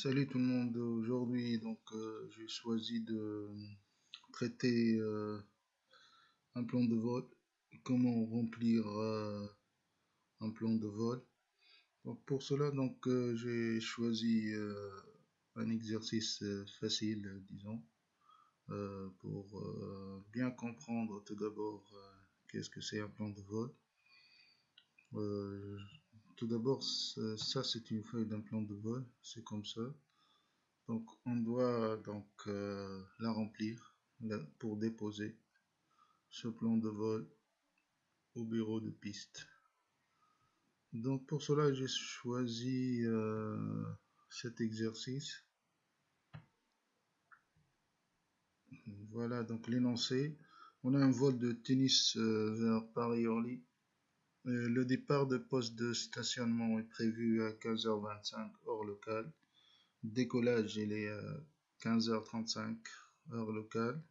Salut tout le monde, aujourd'hui j'ai choisi de traiter un plan de vol, comment remplir un plan de vol. Donc pour cela j'ai choisi un exercice facile, disons, pour bien comprendre tout d'abord qu'est-ce que c'est un plan de vol. Euh, Tout d'abord, ça c'est une feuille d'un plan de vol, c'est comme ça. Donc on doit la remplir pour déposer ce plan de vol au bureau de piste. Donc pour cela j'ai choisi cet exercice. Voilà donc l'énoncé. On a un vol de tennis vers Paris-Orly. Le départ de poste de stationnement est prévu à 15h25 heure locale. Décollage il est à 15h35 heure locale.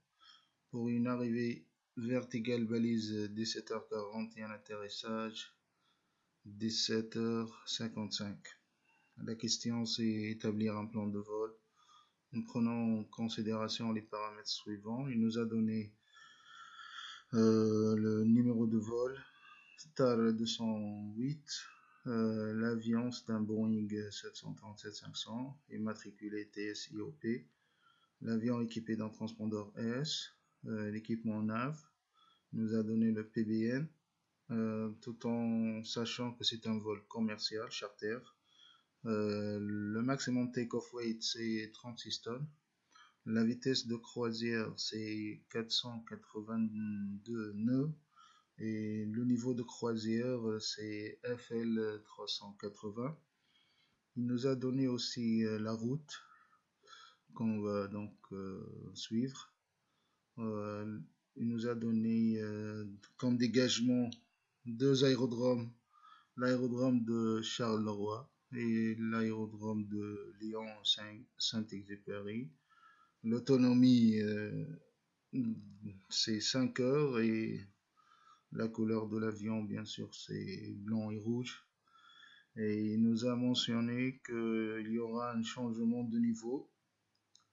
Pour une arrivée verticale balise 17h40 et un atterrissage 17h55. La question c'est établir un plan de vol. Nous prenons en considération les paramètres suivants. Il nous a donné le numéro de vol, STAR 208. L'avion c'est un Boeing 737-500 immatriculé TSIOP. L'avion équipé d'un transpondeur S. L'équipement NAV nous a donné le PBN, tout en sachant que c'est un vol commercial, charter. Le maximum take-off weight c'est 36 tonnes. La vitesse de croisière c'est 482 nœuds. Et le niveau de croisière c'est FL 380. Il nous a donné aussi la route qu'on va suivre. Il nous a donné comme dégagement deux aérodromes, l'aérodrome de Charleroi et l'aérodrome de Lyon-Saint-Exupéry. L'autonomie c'est 5 heures et la couleur de l'avion bien sûr c'est blanc et rouge. Et il nous a mentionné qu'il y aura un changement de niveau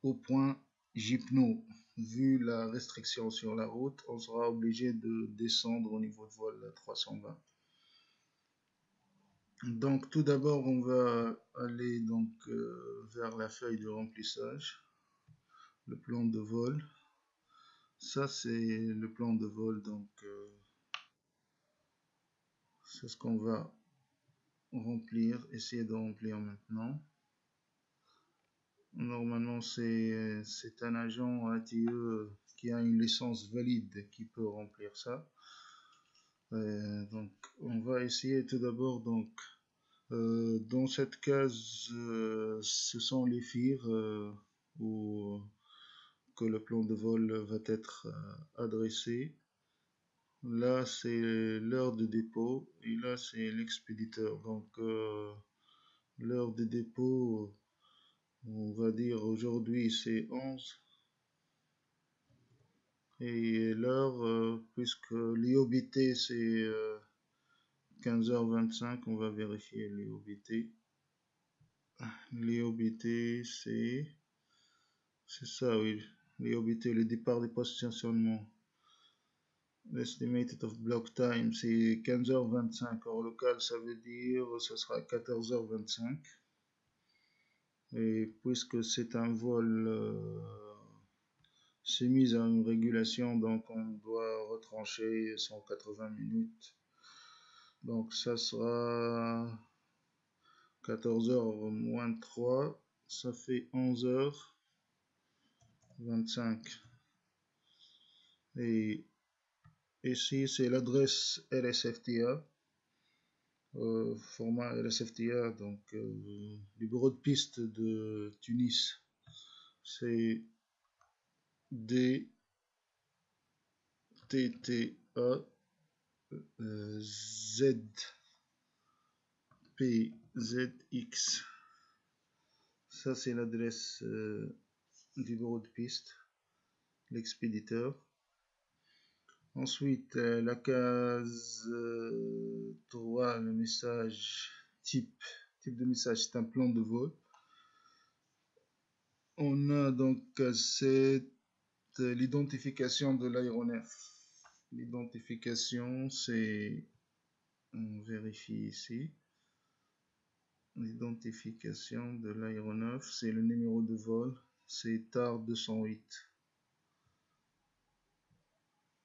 au point Gipno. Vu la restriction sur la route, on sera obligé de descendre au niveau de vol 320. Donc tout d'abord, on va aller vers la feuille de remplissage, le plan de vol. Ça c'est le plan de vol, c'est ce qu'on va remplir, essayer de remplir maintenant. Normalement c'est un agent ATE qui a une licence valide qui peut remplir ça. Donc on va essayer tout d'abord dans cette case ce sont les FIR que le plan de vol va être adressé. Là c'est l'heure de dépôt et là c'est l'expéditeur. Donc l'heure de dépôt, on va dire aujourd'hui c'est 11. Et l'heure, puisque l'IOBT c'est 15h25, on va vérifier l'IOBT. L'IOBT c'est ça, oui. L'IOBT, le départ des postes de stationnement. L'estimated of block time c'est 15h25 heure locale, ça veut dire ce sera 14h25. Et puisque c'est un vol c'est mis à une régulation, donc on doit retrancher 180 minutes. Donc ça sera 14h moins 3, ça fait 11h25. Et ici c'est l'adresse LSFTA, format LSFTA, donc du bureau de piste de Tunis. C'est DTTA ZPZX. Ça c'est l'adresse du bureau de piste, l'expéditeur. Ensuite la case 3, le message type de message c'est un plan de vol. On a donc l'identification de l'aéronef. L'identification, c'est, on vérifie ici, l'identification de l'aéronef, c'est le numéro de vol, c'est TAR 208.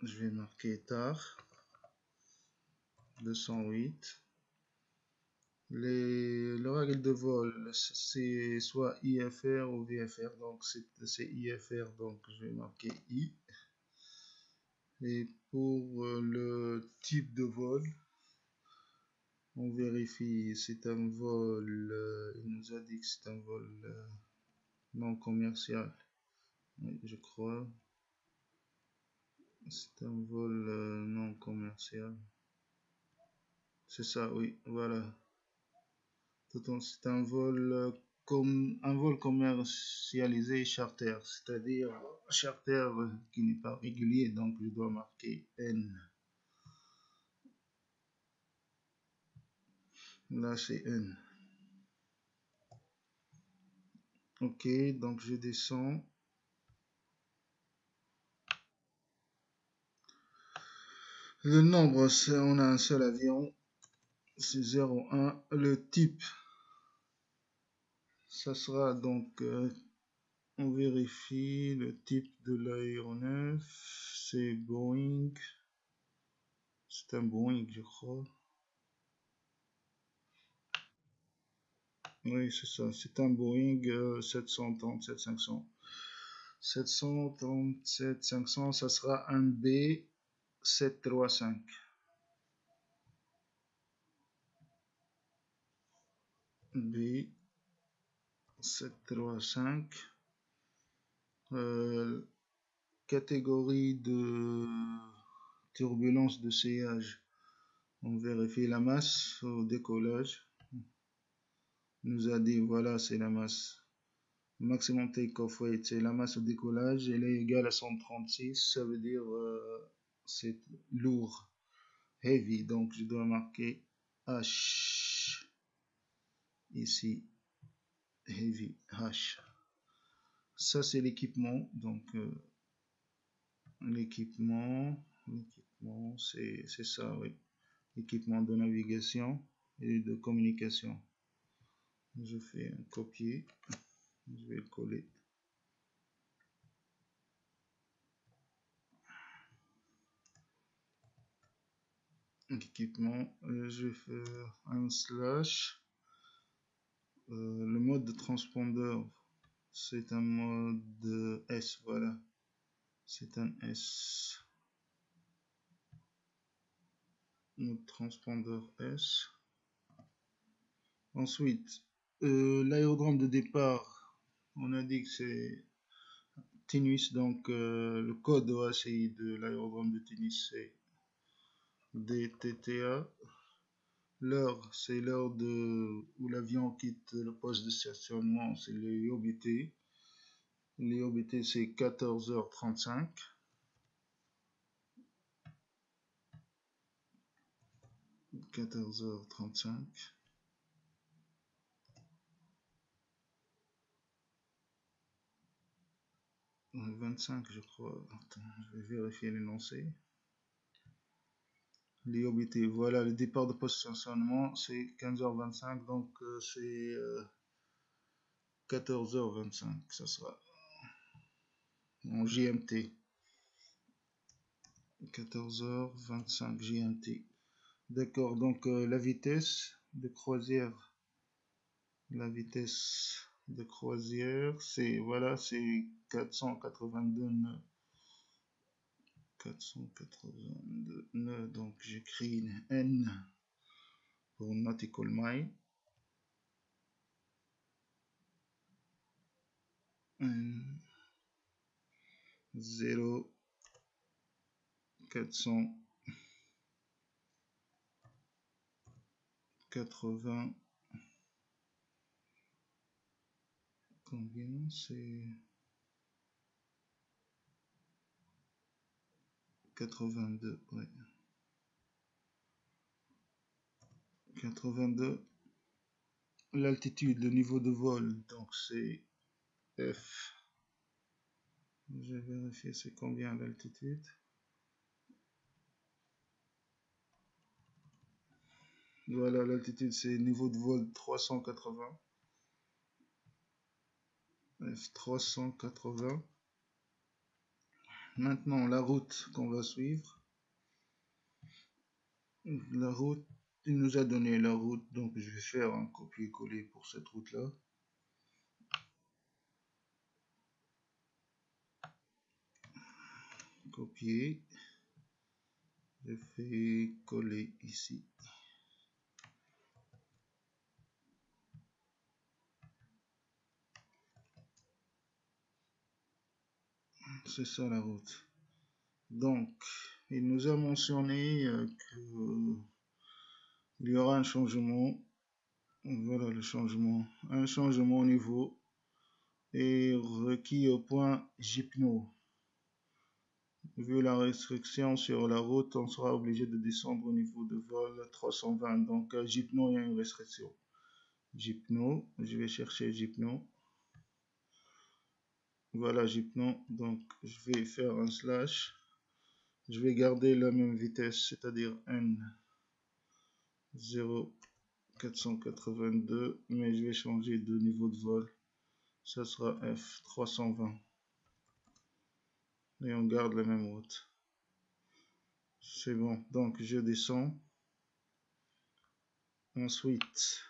Je vais marquer TAR 208. Le règle de vol, c'est soit IFR ou VFR, donc c'est IFR, donc je vais marquer I. Et pour le type de vol, on vérifie, c'est un vol, il nous a dit que c'est un vol non commercial, oui, je crois, c'est un vol non commercial, c'est ça, oui, voilà. C'est un vol comme un vol commercialisé charter, c'est-à-dire charter qui n'est pas régulier, donc je dois marquer N. Là c'est N. Ok, donc je descends. Le nombre, on a un seul avion, c'est 01. Le type, ça sera donc, on vérifie le type de l'aéronef, c'est Boeing, c'est un Boeing je crois. Oui, c'est ça, c'est un Boeing 737-500. 737-500, ça sera un B735. B735. Catégorie de turbulence de sillage. On vérifie la masse au décollage. Il nous a dit, voilà, c'est la masse. Maximum take-off weight, c'est la masse au décollage. Elle est égale à 136. Ça veut dire c'est lourd. Heavy. Donc, je dois marquer H. Ici. Heavy. H. Ça, c'est l'équipement. Donc, l'équipement, c'est ça, oui. Équipement de navigation et de communication. Je fais un copier. Je vais le coller. Équipement, je vais faire un slash. Le mode de transpondeur, c'est un mode S, voilà. C'est un S. Mode transpondeur S. Ensuite, l'aérodrome de départ, on a dit que c'est Tunis, donc le code OACI de l'aérodrome de Tunis, c'est DTTA. L'heure, c'est l'heure où l'avion quitte le poste de stationnement, c'est le IOBT. Le IOBT, c'est 14h35. 14h35. Ouais, 25, je crois. Attends, je vais vérifier l'énoncé. L'IOBT, voilà, le départ de poste de stationnement, c'est 15h25, donc c'est 14h25, ça sera en GMT. 14h25 GMT. D'accord, donc la vitesse de croisière. La vitesse de croisière, c'est voilà, c'est 482 nœuds. 482 nœuds, donc j'écris N pour nautical mile. N 0 480. Combien c'est 82, ouais. 82. L'altitude, le niveau de vol, donc c'est F. Je vais vérifier c'est combien l'altitude. Voilà, l'altitude c'est niveau de vol 380. F 380. Maintenant la route qu'on va suivre. La route, il nous a donné la route, donc je vais faire un copier-coller pour cette route-là. Copier. Je fais coller ici. C'est ça la route. Donc, il nous a mentionné qu'il y aura un changement. Voilà le changement. Un changement au niveau est requis au point Gipno. Vu la restriction sur la route, on sera obligé de descendre au niveau de vol 320. Donc à Gipno, il y a une restriction. Gipno, je vais chercher Gipno. Voilà Gipno. Donc je vais faire un slash. Je vais garder la même vitesse, c'est-à-dire N 0,482, mais je vais changer de niveau de vol. Ça sera F 320. Et on garde la même route. C'est bon. Donc je descends. Ensuite,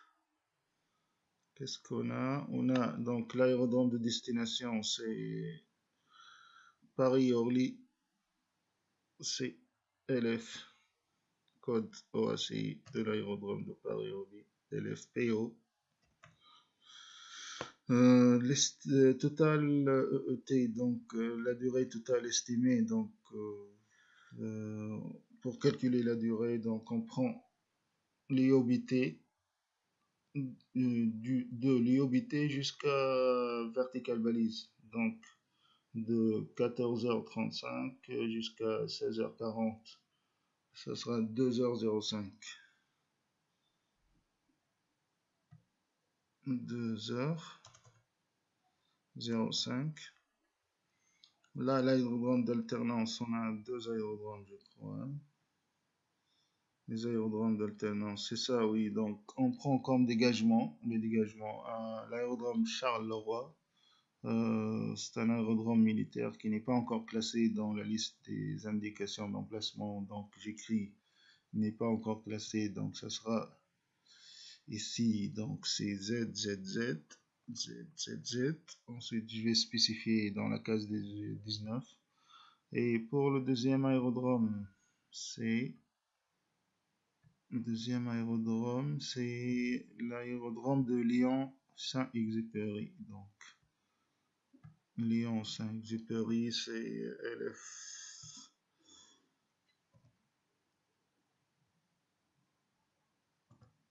qu'est-ce qu'on a? On a donc l'aérodrome de destination, c'est Paris-Orly, c'est LF, code OACI de l'aérodrome de Paris-Orly, LFPO. Total EET, donc la durée totale estimée, donc pour calculer la durée, donc on prend l'IOBT de l'IOBT jusqu'à vertical balise, donc de 14h35 jusqu'à 16h40, ça sera 2h05. 2h05. Là, l'aérodrome d'alternance, on a deux aérodromes, je crois. Les aérodromes d'alternance, c'est ça, oui. Donc, on prend comme dégagement, les dégagements à l'aérodrome Charles-Leroy. C'est un aérodrome militaire qui n'est pas encore classé dans la liste des indications d'emplacement. Donc, j'écris n'est pas encore classé. Donc, ça sera ici. Donc, c'est ZZZ. ZZZ. Ensuite, je vais spécifier dans la case des 19. Et pour le deuxième aérodrome, c'est l'aérodrome de Lyon-Saint-Exupéry. Donc, Lyon-Saint-Exupéry, c'est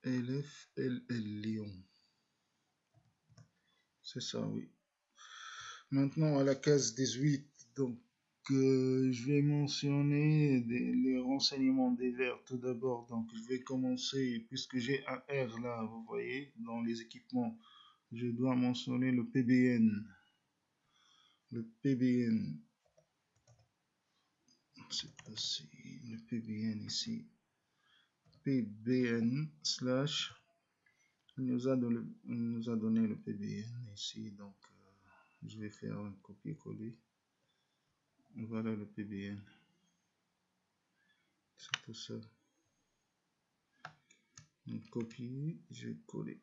LFLL Lyon. C'est ça, oui. Maintenant, à la case 18, donc, je vais mentionner les renseignements des verts tout d'abord. Donc, je vais commencer, puisque j'ai un R là, vous voyez, dans les équipements, je dois mentionner le PBN. Le PBN, c'est passé, le PBN ici. PBN slash, il nous a donné le PBN ici, donc je vais faire un copier-coller. Voilà le PBN. C'est tout ça. Donc, copier, je vais coller.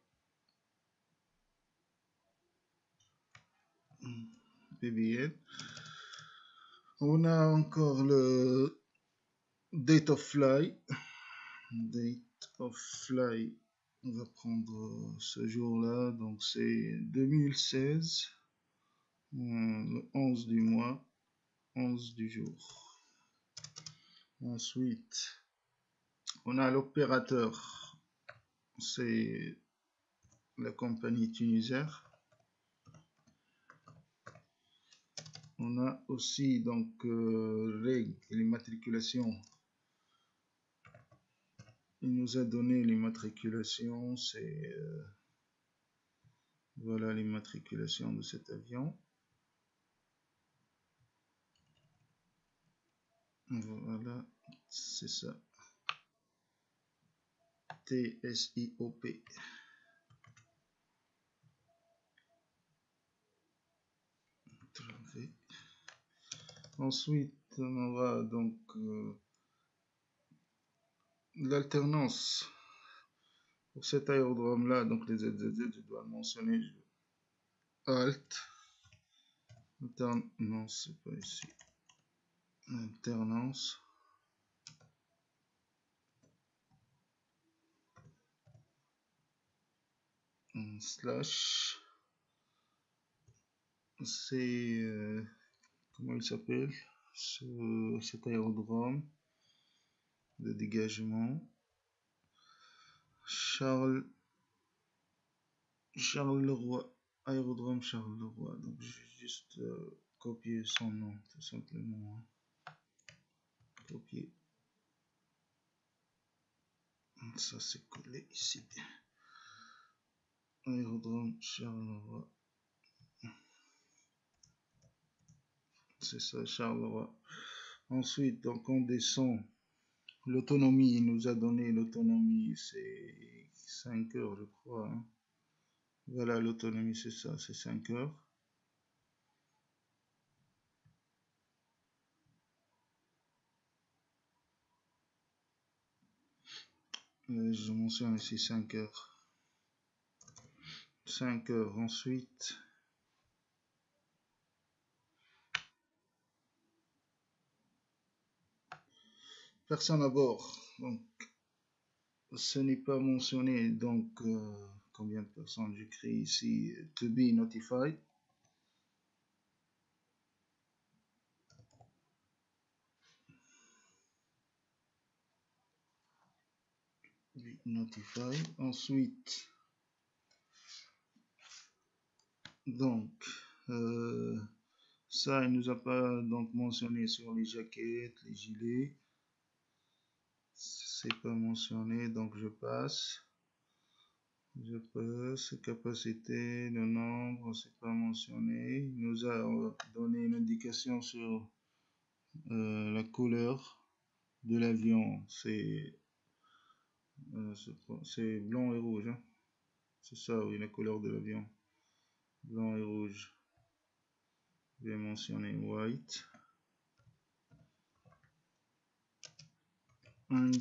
PBN. On a encore le date of fly. Date of fly. On va prendre ce jour-là. Donc, c'est 2016. Le 11 du mois. 11 du jour. Ensuite, on a l'opérateur. C'est la compagnie Tunisair. On a aussi donc les matriculations. Il nous a donné les matriculations, c'est Voilà l'immatriculation de cet avion. Voilà, c'est ça. TSIOP. Ensuite, on aura donc l'alternance. Pour cet aérodrome-là, donc les ZZZ, je dois le mentionner. Alt. Non, c'est pas ici. Alternance. Slash. C'est comment il s'appelle cet aérodrome de dégagement. Charles-Leroy. Aérodrome Charles-Leroy. Donc je vais juste copier son nom tout simplement. Copier. Ça c'est collé ici. Aérodrome Charles-Leroy. C'est ça, Charleroi. Ensuite, donc on descend. L'autonomie, il nous a donné l'autonomie, c'est 5 heures, je crois. Hein. Voilà, l'autonomie, c'est ça, c'est 5 heures. Je mentionne ici 5 heures. 5 heures. Ensuite, personne à bord. Donc, ce n'est pas mentionné. Donc, combien de personnes j'écris ici? To be notified. Be notified. Ensuite, donc, ça, il nous a pas donc mentionné sur les jaquettes, les gilets. C'est pas mentionné, donc je passe. Je passe. Capacité, le nombre, c'est pas mentionné. Il nous a donné une indication sur la couleur de l'avion. C'est blanc et rouge. Hein. C'est ça, oui, la couleur de l'avion. Blanc et rouge. Je vais mentionner white. 100.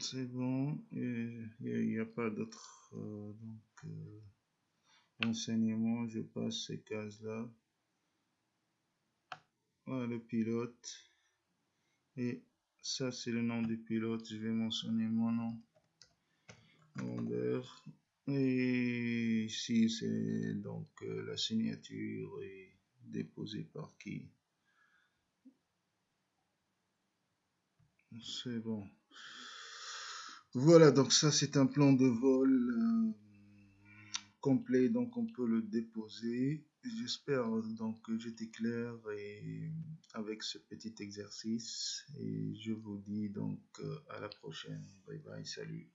C'est bon. Il n'y a pas d'autres renseignements. Je passe ces cases-là. Voilà le pilote. Et ça, c'est le nom du pilote. Je vais mentionner mon nom. Lambert. Et ici, c'est donc la signature est déposée par qui? C'est bon. Voilà, donc ça, c'est un plan de vol complet, donc on peut le déposer. J'espère donc que j'étais clair et avec ce petit exercice et je vous dis donc à la prochaine. Bye bye, salut.